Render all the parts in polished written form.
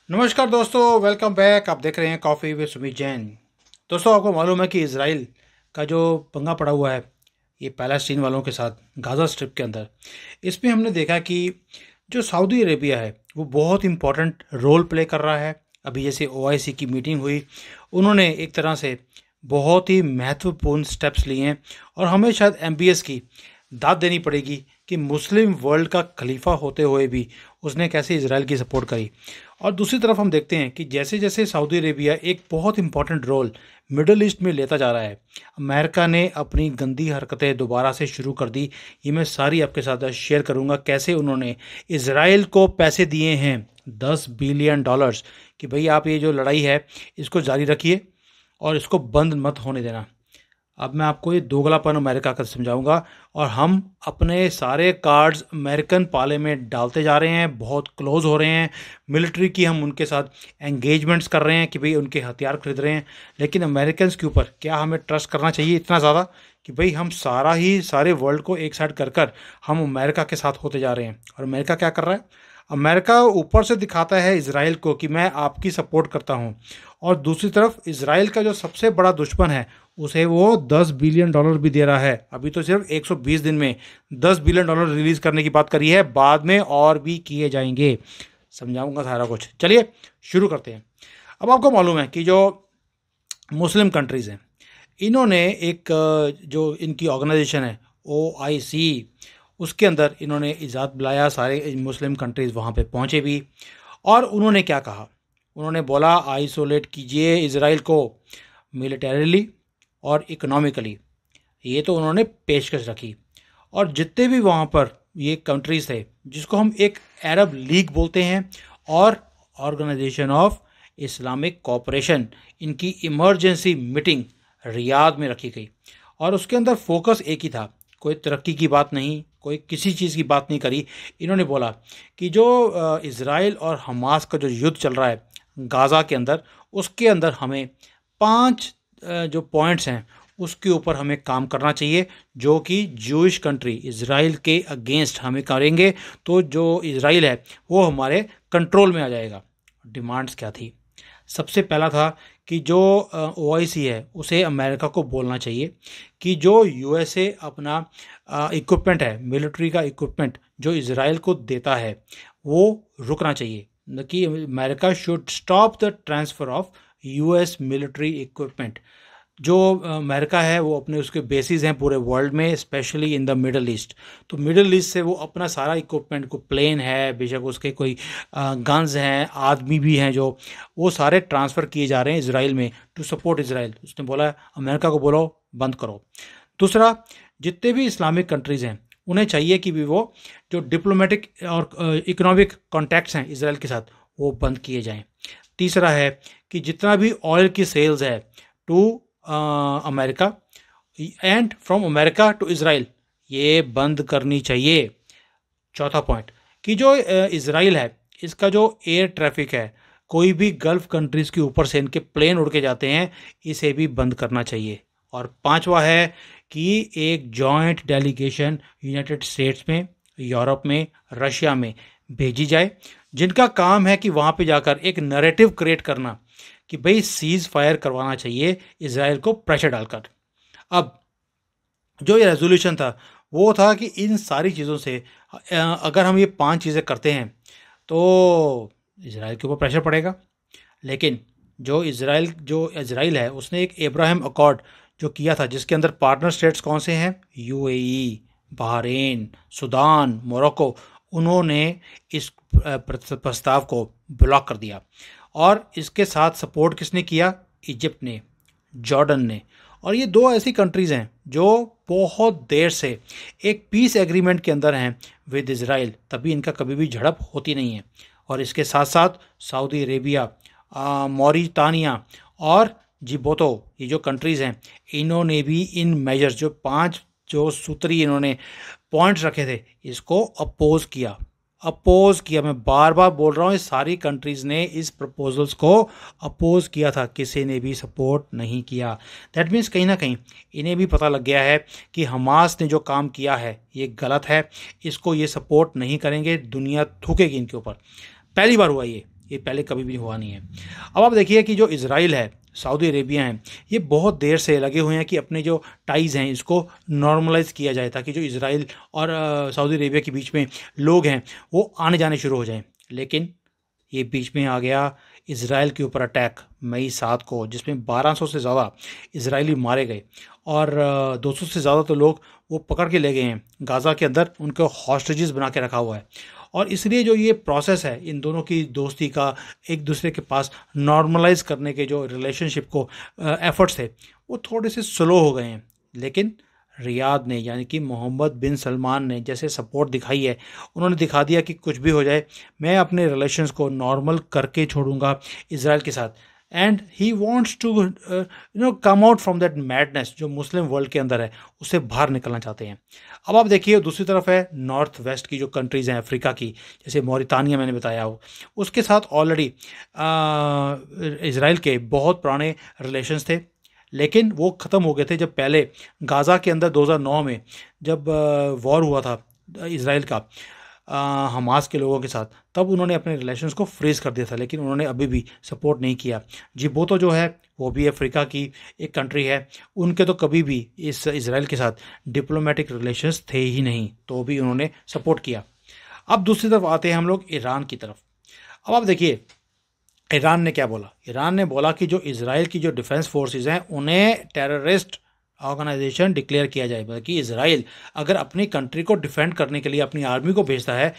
नमस्कार दोस्तों, welcome back. आप देख रहे हैं कॉफ़ी विद सुमित जैन। दोस्तों, आपको मालूम है कि इसराइल का जो पंगा पड़ा हुआ है ये पैलेस्टीन वालों के साथ गाज़ा स्ट्रिप के अंदर, इसमें हमने देखा कि जो सऊदी अरेबिया है वो बहुत इंपॉर्टेंट रोल प्ले कर रहा है। अभी जैसे ओआईसी की मीटिंग हुई, उन्होंने एक तरह से बहुत ही महत्वपूर्ण स्टेप्स लिए हैं और हमें शायद एमबीएस की दाद देनी पड़ेगी कि मुस्लिम वर्ल्ड का खलीफा होते हुए भी उसने कैसे इसराइल की सपोर्ट करी। और दूसरी तरफ हम देखते हैं कि जैसे जैसे सऊदी अरेबिया एक बहुत इंपॉर्टेंट रोल मिडल ईस्ट में लेता जा रहा है, अमेरिका ने अपनी गंदी हरकतें दोबारा से शुरू कर दी। ये मैं सारी आपके साथ शेयर करूंगा, कैसे उन्होंने इसराइल को पैसे दिए हैं $10 बिलियन कि भाई आप ये जो लड़ाई है इसको जारी रखिए और इसको बंद मत होने देना। अब मैं आपको ये दोगलापन अमेरिका का समझाऊंगा और हम अपने सारे कार्ड्स अमेरिकन पाले में डालते जा रहे हैं, बहुत क्लोज हो रहे हैं। मिलिट्री की हम उनके साथ एंगेजमेंट्स कर रहे हैं कि भाई उनके हथियार खरीद रहे हैं, लेकिन अमेरिकन के ऊपर क्या हमें ट्रस्ट करना चाहिए इतना ज़्यादा कि भाई हम सारे वर्ल्ड को एक साइड कर कर हम अमेरिका के साथ होते जा रहे हैं। और अमेरिका क्या कर रहा है? अमेरिका ऊपर से दिखाता है इसराइल को कि मैं आपकी सपोर्ट करता हूं, और दूसरी तरफ इसराइल का जो सबसे बड़ा दुश्मन है उसे वो $10 बिलियन भी दे रहा है। अभी तो सिर्फ 120 दिन में $10 बिलियन रिलीज करने की बात करी है, बाद में और भी किए जाएंगे। समझाऊंगा सारा कुछ। चलिए शुरू करते हैं। अब आपको मालूम है कि जो मुस्लिम कंट्रीज़ हैं, इन्होंने एक जो इनकी ऑर्गेनाइजेशन है ओआईसी, उसके अंदर इन्होंने इजाज़त बुलाया। सारे मुस्लिम कंट्रीज़ वहाँ पे पहुँचे भी, और उन्होंने क्या कहा? उन्होंने बोला आइसोलेट कीजिए इसराइल को मिलिटरीली और इकोनॉमिकली। ये तो उन्होंने पेशकश रखी। और जितने भी वहाँ पर ये कंट्रीज़ थे, जिसको हम एक अरब लीग बोलते हैं और ऑर्गेनाइजेशन ऑफ इस्लामिक कोऑपरेशन, इनकी इमरजेंसी मीटिंग रियाद में रखी गई और उसके अंदर फोकस एक ही था। कोई तरक्की की बात नहीं, कोई किसी चीज़ की बात नहीं करी। इन्होंने बोला कि जो इसराइल और हमास का जो युद्ध चल रहा है गाज़ा के अंदर, उसके अंदर हमें 5 जो पॉइंट्स हैं उसके ऊपर हमें काम करना चाहिए, जो कि जूइश कंट्री इसराइल के अगेंस्ट हमें करेंगे तो जो इसराइल है वो हमारे कंट्रोल में आ जाएगा। डिमांड्स क्या थी? सबसे पहला था कि जो ओआईसी है उसे अमेरिका को बोलना चाहिए कि जो यूएसए अपना इक्विपमेंट है, मिलिट्री का इक्विपमेंट जो इसराइल को देता है, वो रुकना चाहिए। न कि America should stop the transfer of US military equipment. जो अमेरिका है वो अपने उसके बेसिस हैं पूरे वर्ल्ड में, specially in the middle east. तो मिडल ईस्ट से वो अपना सारा इक्विपमेंट, को प्लेन है, बेशक उसके कोई गन्स हैं, आदमी भी हैं, जो वो सारे ट्रांसफ़र किए जा रहे हैं इसराइल में टू सपोर्ट इसराइल। उसने बोला अमेरिका को बोलो बंद करो। दूसरा, जितने भी इस्लामिक कंट्रीज़ हैं उन्हें चाहिए कि भी वो जो डिप्लोमेटिक और इकोनॉमिक कॉन्टैक्ट्स हैं इसराइल के साथ वो बंद किए जाएं। तीसरा है कि जितना भी ऑयल की सेल्स है to America and from America to Israel, ये बंद करनी चाहिए। चौथा पॉइंट कि जो इसराइल है इसका जो एयर ट्रैफिक है, कोई भी गल्फ कंट्रीज़ के ऊपर से इनके प्लेन उड़ के जाते हैं, इसे भी बंद करना चाहिए। और पांचवा है कि एक जॉइंट डेलीगेशन यूनाइटेड स्टेट्स में, यूरोप में, रशिया में भेजी जाए, जिनका काम है कि वहाँ पे जाकर एक नैरेटिव क्रिएट करना कि भाई सीज फायर करवाना चाहिए इसराइल को प्रेशर डालकर। अब जो ये रेजोल्यूशन था वो था कि इन सारी चीज़ों से अगर हम ये 5 चीज़ें करते हैं तो इसराइल के ऊपर प्रेशर पड़ेगा। लेकिन जो इसराइल है उसने एक अब्राहम अकॉर्ड जो किया था, जिसके अंदर पार्टनर स्टेट्स कौन से हैं? यूएई, बहरीन, सूडान, मोरक्को, उन्होंने इस प्रस्ताव को ब्लॉक कर दिया। और इसके साथ सपोर्ट किसने किया? इजिप्ट ने, जॉर्डन ने। और ये 2 ऐसी कंट्रीज़ हैं जो बहुत देर से एक पीस एग्रीमेंट के अंदर हैं विद इसराइल, तभी इनका कभी भी झड़प होती नहीं है। और इसके साथ साथ सऊदी अरेबिया, मॉरिटानिया और जिबोतो, ये जो कंट्रीज़ हैं, इन्होंने भी इन मेजर्स, जो 5 जो सूत्री इन्होंने पॉइंट्स रखे थे, इसको अपोज किया। मैं बार बार बोल रहा हूँ, ये सारी कंट्रीज़ ने इस प्रपोजल्स को अपोज किया था, किसी ने भी सपोर्ट नहीं किया। दैट मीन्स कहीं ना कहीं इन्हें भी पता लग गया है कि हमास ने जो काम किया है ये गलत है, इसको ये सपोर्ट नहीं करेंगे, दुनिया थूकेगी इनके ऊपर। पहली बार हुआ ये ये पहले कभी भी हुआ नहीं है। अब आप देखिए कि जो इज़राइल है, सऊदी अरेबिया है, ये बहुत देर से लगे हुए हैं कि अपने जो टाइज़ हैं इसको नॉर्मलाइज़ किया जाए, ताकि जो इज़राइल और सऊदी अरेबिया के बीच में लोग हैं वो आने जाने शुरू हो जाएं। लेकिन ये बीच में आ गया इज़राइल के ऊपर अटैक मई 7 को, जिसमें 1200 से ज़्यादा इजरायली मारे गए और 200 से ज़्यादा तो लोग वो पकड़ के ले गए हैं गाज़ा के अंदर, उनको हॉस्टेजेस बना के रखा हुआ है। और इसलिए जो ये प्रोसेस है इन दोनों की दोस्ती का, एक दूसरे के पास नॉर्मलाइज करने के जो रिलेशनशिप को एफर्ट्स थे, वो थोड़े से स्लो हो गए हैं। लेकिन रियाद ने, यानी कि मोहम्मद बिन सलमान ने जैसे सपोर्ट दिखाई है, उन्होंने दिखा दिया कि कुछ भी हो जाए मैं अपने रिलेशंस को नॉर्मल करके छोड़ूंगा इज़राइल के साथ। And he wants to come out from that madness जो मुस्लिम वर्ल्ड के अंदर है, उससे बाहर निकलना चाहते हैं। अब आप देखिए दूसरी तरफ है नॉर्थ वेस्ट की जो कंट्रीज़ हैं अफ्रीका की, जैसे मौरितानिया मैंने बताया हो, उसके साथ ऑलरेडी इज़राइल के बहुत पुराने रिलेशंस थे। लेकिन वो ख़त्म हो गए थे जब पहले गाज़ा के अंदर 2009 में जब वॉर हुआ था इज़राइल का हमास के लोगों के साथ, तब उन्होंने अपने रिलेशंस को फ्रीज कर दिया था। लेकिन उन्होंने अभी भी सपोर्ट नहीं किया। जिबोतो जो है वो भी अफ्रीका की एक कंट्री है, उनके तो कभी भी इस इज़राइल के साथ डिप्लोमेटिक रिलेशंस थे ही नहीं, तो भी उन्होंने सपोर्ट किया। अब दूसरी तरफ आते हैं हम लोग ईरान की तरफ। अब आप देखिए ईरान ने क्या बोला। ईरान ने बोला कि जो इज़राइल की जो डिफेंस फोर्सेस हैं उन्हें टेररिस्ट ऑर्गेनाइजेशन डिक्लेयर किया जाए। बल्कि इज़राइल अगर अपनी कंट्री को डिफेंड करने के लिए अपनी आर्मी को भेजता है,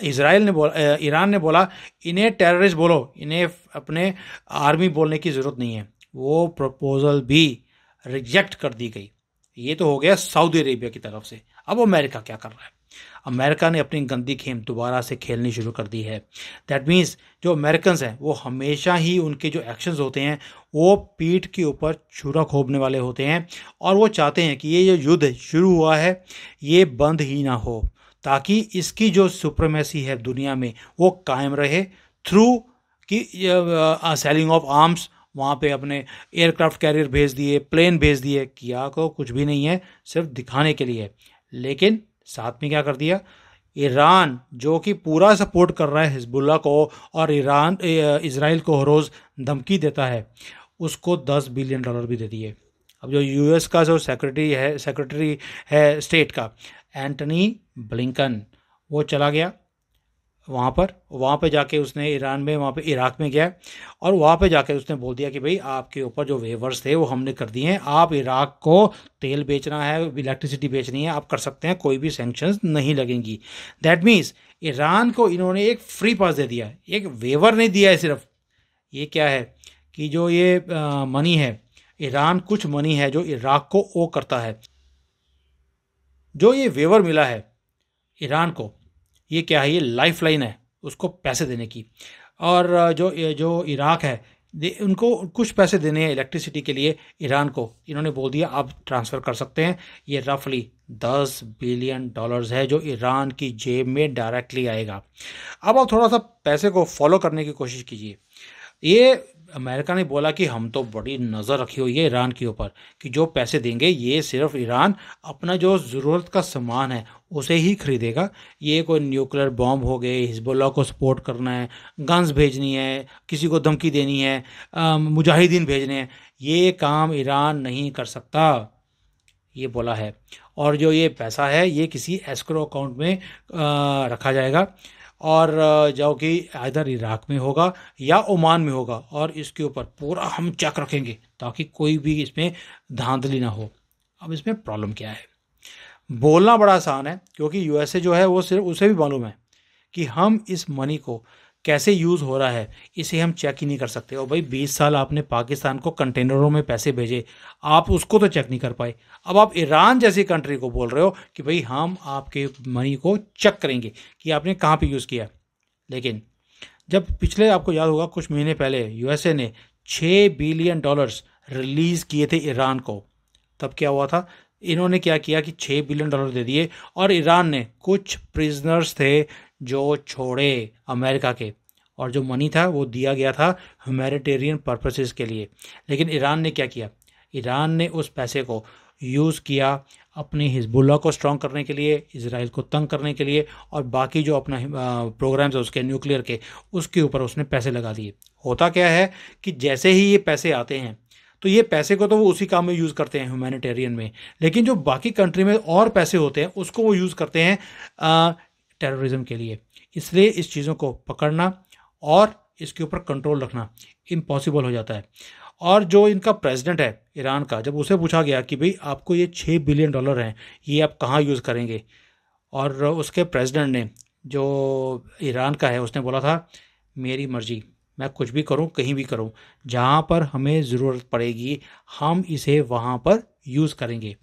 ईरान ने बोला इन्हें टेररिस्ट बोलो, इन्हें अपने आर्मी बोलने की ज़रूरत नहीं है। वो प्रपोजल भी रिजेक्ट कर दी गई। ये तो हो गया सऊदी अरेबिया की तरफ से। अब अमेरिका क्या कर रहा है? अमेरिका ने अपनी गंदी खेम दोबारा से खेलनी शुरू कर दी है। दैट मीन्स जो अमेरिकन हैं वो हमेशा ही उनके जो एक्शंस होते हैं वो पीठ के ऊपर छुरा खोपने वाले होते हैं, और वो चाहते हैं कि ये जो युद्ध शुरू हुआ है ये बंद ही ना हो, ताकि इसकी जो सुप्रीमेसी है दुनिया में वो कायम रहे थ्रू कि सेलिंग ऑफ आर्म्स। वहाँ पे अपने एयरक्राफ्ट कैरियर भेज दिए, प्लेन भेज दिए, किया को कुछ भी नहीं है, सिर्फ दिखाने के लिए। लेकिन साथ में क्या कर दिया, ईरान जो कि पूरा सपोर्ट कर रहा है हिजबुल्लाह को और ईरान इजराइल को हर रोज़ धमकी देता है, उसको $10 बिलियन भी दे दिए। अब जो यूएस का जो सेक्रेटरी है स्टेट का एंटनी ब्लिंकन, वो चला गया वहाँ पे जाके उसने ईरान में, वहाँ पे इराक में गया और वहाँ पे जाके उसने बोल दिया कि भाई आपके ऊपर जो वेवर्स थे वो हमने कर दिए हैं, आप इराक को तेल बेचना है, इलेक्ट्रिसिटी बेचनी है, आप कर सकते हैं, कोई भी सैंक्शंस नहीं लगेंगी। दैट मीन्स ईरान को इन्होंने एक फ्री पास दे दिया, एक वेवर नहीं दिया है सिर्फ। ये क्या है कि जो ये मनी है, ईरान कुछ मनी है जो इराक को ओ करता है, जो ये वेवर मिला है ईरान को, ये क्या है, ये लाइफ लाइन है उसको पैसे देने की। और जो इराक है उनको कुछ पैसे देने हैं इलेक्ट्रिसिटी के लिए, ईरान को इन्होंने बोल दिया आप ट्रांसफ़र कर सकते हैं। ये रफली $10 बिलियन है जो ईरान की जेब में डायरेक्टली आएगा। अब आप थोड़ा सा पैसे को फॉलो करने की कोशिश कीजिए। ये अमेरिका ने बोला कि हम तो बड़ी नज़र रखी हुई है ईरान के ऊपर कि जो पैसे देंगे ये सिर्फ ईरान अपना जो ज़रूरत का सामान है उसे ही खरीदेगा। ये कोई न्यूक्लियर बॉम्ब हो गए, हिजबुल्लाह को सपोर्ट करना है, गन्स भेजनी है, किसी को धमकी देनी है, मुजाहिदीन भेजने हैं, ये काम ईरान नहीं कर सकता, ये बोला है। और जो ये पैसा है ये किसी एस्क्रो अकाउंट में रखा जाएगा और जो कि इधर इराक में होगा या ओमान में होगा, और इसके ऊपर पूरा हम चेक रखेंगे ताकि कोई भी इसमें धांधली ना हो। अब इसमें प्रॉब्लम क्या है? बोलना बड़ा आसान है क्योंकि यूएसए जो है वो सिर्फ उसे भी मालूम है कि हम इस मनी को कैसे यूज़ हो रहा है इसे हम चेक ही नहीं कर सकते। और भाई 20 साल आपने पाकिस्तान को कंटेनरों में पैसे भेजे, आप उसको तो चेक नहीं कर पाए। अब आप ईरान जैसी कंट्री को बोल रहे हो कि भाई हम आपके मनी को चेक करेंगे कि आपने कहाँ पे यूज़ किया। लेकिन जब पिछले, आपको याद होगा कुछ महीने पहले यूएसए ने $6 बिलियन रिलीज़ किए थे ईरान को, तब क्या हुआ था? इन्होंने क्या किया कि $6 बिलियन दे दिए और ईरान ने कुछ प्रिजनर्स थे जो छोड़े अमेरिका के, और जो मनी था वो दिया गया था ह्यूमैनिटेरियन पर्पसेस के लिए। लेकिन ईरान ने क्या किया? ईरान ने उस पैसे को यूज़ किया अपनी हिजबुल्लाह को स्ट्रॉन्ग करने के लिए, इसराइल को तंग करने के लिए, और बाकी जो अपना प्रोग्राम्स है उसके न्यूक्लियर के, उसके ऊपर उसने पैसे लगा दिए। होता क्या है कि जैसे ही ये पैसे आते हैं तो ये पैसे को तो वो उसी काम में यूज़ करते हैं ह्यूमैनिटेरियन में, लेकिन जो बाकी कंट्री में और पैसे होते हैं उसको वो यूज़ करते हैं टेररिज्म के लिए। इसलिए इस चीज़ों को पकड़ना और इसके ऊपर कंट्रोल रखना इम्पॉसिबल हो जाता है। और जो इनका प्रेसिडेंट है ईरान का, जब उसे पूछा गया कि भाई आपको ये $6 बिलियन हैं, ये आप कहाँ यूज़ करेंगे, और उसके प्रेसिडेंट ने, जो ईरान का है, उसने बोला था मेरी मर्जी, मैं कुछ भी करूं, कहीं भी करूं, जहां पर हमें ज़रूरत पड़ेगी हम इसे वहां पर यूज़ करेंगे।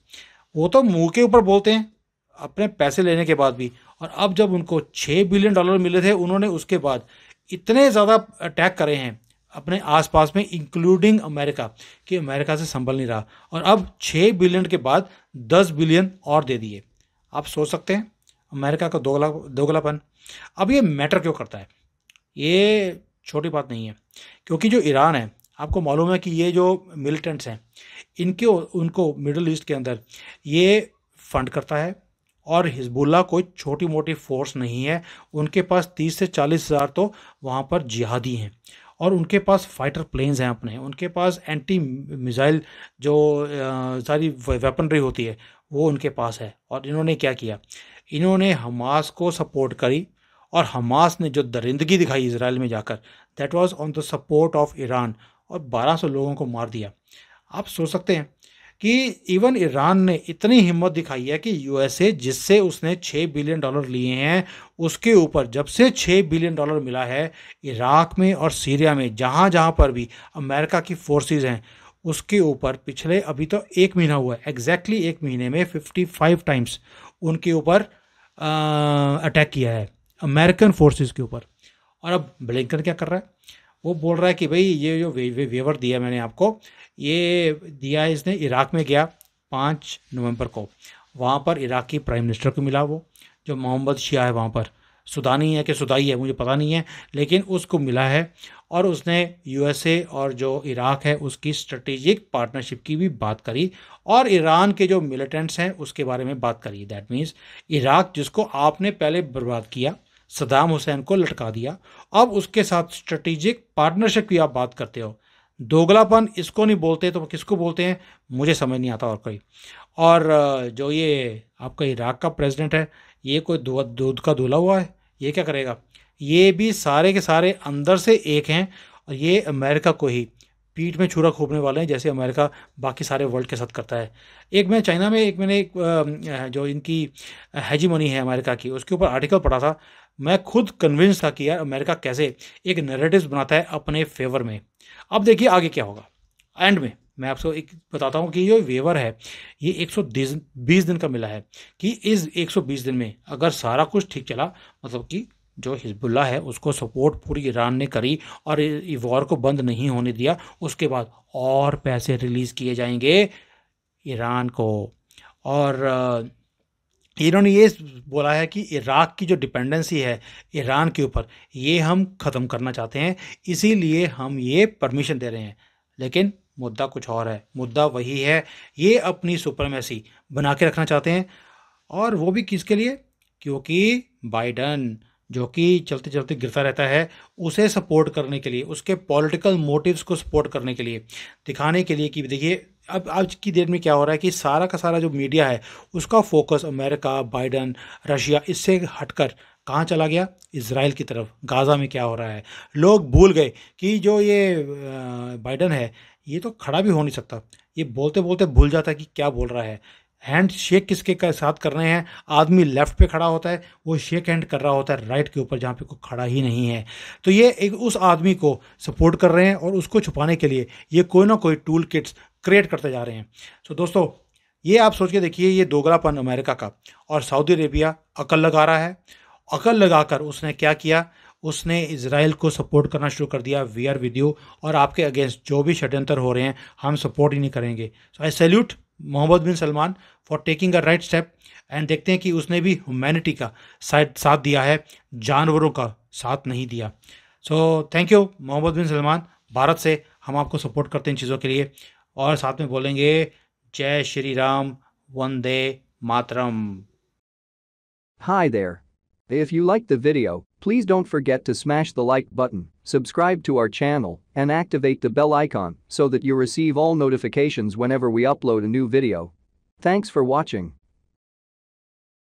वो तो मुंह के ऊपर बोलते हैं अपने पैसे लेने के बाद भी, और अब जब उनको $6 बिलियन मिले थे, उन्होंने उसके बाद इतने ज़्यादा अटैक करे हैं अपने आसपास में, इंक्लूडिंग अमेरिका, कि अमेरिका से संभल नहीं रहा, और अब 6 बिलियन के बाद 10 बिलियन और दे दिए। आप सोच सकते हैं अमेरिका का दोगलापन। अब ये मैटर क्यों करता है, ये छोटी बात नहीं है, क्योंकि जो ईरान है, आपको मालूम है कि ये जो मिलिटेंट्स हैं, इनके उनको मिडल ईस्ट के अंदर ये फंड करता है, और हिजबुल्लाह कोई छोटी मोटी फोर्स नहीं है। उनके पास 30 से 40 हज़ार तो वहाँ पर जिहादी हैं, और उनके पास फाइटर प्लेन्स हैं अपने, उनके पास एंटी मिसाइल जो सारी वेपनरी होती है वो उनके पास है। और इन्होंने क्या किया, इन्होंने हमास को सपोर्ट करी, और हमास ने जो दरिंदगी दिखाई इसराइल में जाकर, that was on the support of Iran, और 1200 लोगों को मार दिया। आप सोच सकते हैं कि इवन ईरान ने इतनी हिम्मत दिखाई है कि यूएसए, जिससे उसने $6 बिलियन लिए हैं, उसके ऊपर जब से $6 बिलियन मिला है, इराक में और सीरिया में जहाँ जहाँ पर भी अमेरिका की फोर्सेस हैं, उसके ऊपर पिछले, अभी तो 1 महीना हुआ है, एग्जैक्टली 1 महीने में 55 टाइम्स उनके ऊपर अटैक किया है, अमेरिकन फोर्सेस के ऊपर। और अब ब्लिंकन क्या कर रहा है, वो बोल रहा है कि भाई ये जो वेवर दिया मैंने आपको, ये दिया है इसने, इराक में गया 5 नवंबर को, वहाँ पर इराकी प्राइम मिनिस्टर को मिला, वो जो मोहम्मद शिया है वहाँ पर, सुदानी है कि सुदाई है मुझे पता नहीं है, लेकिन उसको मिला है, और उसने यूएसए और जो इराक है उसकी स्ट्रेटेजिक पार्टनरशिप की भी बात करी, और ईरान के जो मिलिटेंट्स हैं उसके बारे में बात करी। दैट मीन्स इराक, जिसको आपने पहले बर्बाद किया, सदाम हुसैन को लटका दिया, अब उसके साथ स्ट्रेटेजिक पार्टनरशिप की आप बात करते हो। दोगलापन इसको नहीं बोलते तो किसको बोलते हैं, मुझे समझ नहीं आता और कोई। और जो ये आपका इराक का प्रेसिडेंट है, ये कोई दूध का धुला हुआ है, ये क्या करेगा, ये भी सारे के सारे अंदर से एक हैं, और ये अमेरिका को ही पीठ में छुरा खोपने वाले हैं, जैसे अमेरिका बाकी सारे वर्ल्ड के साथ करता है। एक मैं चाइना में, एक मैंने एक जो इनकी हेजीमनी है अमेरिका की, उसके ऊपर आर्टिकल पढ़ा था, मैं खुद कन्विंस था कि यार अमेरिका कैसे एक नैरेटिव्स बनाता है अपने फेवर में। अब देखिए आगे क्या होगा। एंड में मैं आपको एक बताता हूँ कि ये वेवर है, ये 120 दिन का मिला है, कि इस 120 दिन में अगर सारा कुछ ठीक चला, मतलब कि जो हिजबुल्लाह है उसको सपोर्ट पूरी ईरान ने करी और वॉर को बंद नहीं होने दिया, उसके बाद और पैसे रिलीज किए जाएंगे ईरान को। और इन्होंने ये बोला है कि इराक की जो डिपेंडेंसी है ईरान के ऊपर, ये हम ख़त्म करना चाहते हैं, इसीलिए हम ये परमिशन दे रहे हैं। लेकिन मुद्दा कुछ और है, मुद्दा वही है, ये अपनी सुपरमेसी बना के रखना चाहते हैं, और वो भी किसके लिए, क्योंकि बाइडन जो कि चलते चलते गिरता रहता है, उसे सपोर्ट करने के लिए, उसके पॉलिटिकल मोटिव्स को सपोर्ट करने के लिए, दिखाने के लिए कि देखिए अब आज की डेट में क्या हो रहा है कि सारा का सारा जो मीडिया है उसका फोकस अमेरिका, बाइडन, रशिया, इससे हटकर कहाँ चला गया, इसराइल की तरफ, गाज़ा में क्या हो रहा है। लोग भूल गए कि जो ये बाइडन है ये तो खड़ा भी हो नहीं सकता, ये बोलते बोलते भूल जाता है कि क्या बोल रहा है। हैंड शेक किसके साथ कर रहे हैं, आदमी लेफ्ट पे खड़ा होता है, वो शेक हैंड कर रहा होता है राइट के ऊपर जहाँ पे कोई खड़ा ही नहीं है। तो ये एक उस आदमी को सपोर्ट कर रहे हैं, और उसको छुपाने के लिए ये कोई ना कोई टूल किट्स क्रिएट करते जा रहे हैं। तो दोस्तों ये आप सोच के देखिए, ये दोगलापन अमेरिका का, और सऊदी अरेबिया अकल लगा रहा है। अकल लगाकर उसने क्या किया, उसने इजराइल को सपोर्ट करना शुरू कर दिया, वी आर विद यू, और आपके अगेंस्ट जो भी षड्यंत्र हो रहे हैं हम सपोर्ट ही नहीं करेंगे। So I salute Mohammed bin Salman for taking a right step, and देखते हैं कि उसने भी ह्यूमैनिटी का साथ दिया है, जानवरों का साथ नहीं दिया। So thank you Mohammad bin Salman, Bharat से हम आपको सपोर्ट करते हैं इन चीज़ों के लिए, और साथ में बोलेंगे जय Shri Ram, Vande Mataram. Hi there. If you liked the video, please don't forget to smash the like button, subscribe to our channel, and activate the bell icon so that you receive all notifications whenever we upload a new video. Thanks for watching.